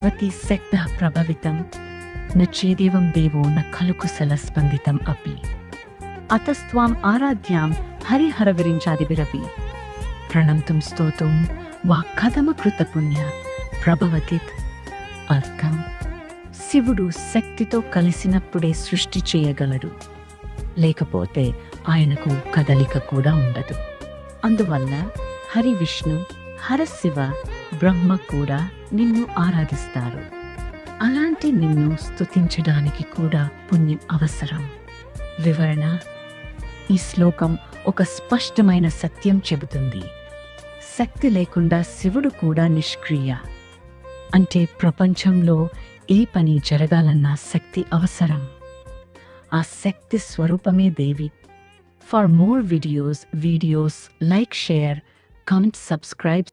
भवति सक्तः प्रभवितं न चेदेवं देवो न खलु कुशलस्पन्दितम् अपि अतस्त्वाम् आराध्यां हरिहरविरिञ्चादिभिरपि प्रणन्तुं स्तोतुं वा कथमकृतपुण्य ప్రభవతిత్. అర్థం: శివుడు శక్తితో కలిసినప్పుడే సృష్టి చేయగలడు, లేకపోతే ఆయనకు కదలిక కూడా ఉండదు. అందువల్ల హరి విష్ణు, హరశివ, బ్రహ్మ కూడా నిన్ను ఆరాధిస్తారు. అలాంటి నిన్ను స్తుతించడానికి కూడా పుణ్యం అవసరం. వివరణ: ఈ శ్లోకం ఒక స్పష్టమైన సత్యం చెబుతుంది. శక్తి లేకుండా శివుడు కూడా నిష్క్రియ. అంటే ప్రపంచంలో ఏ పని జరగాలన్నా శక్తి అవసరం. ఆ శక్తి స్వరూపమే దేవి. For more videos like, share, comment, subscribe.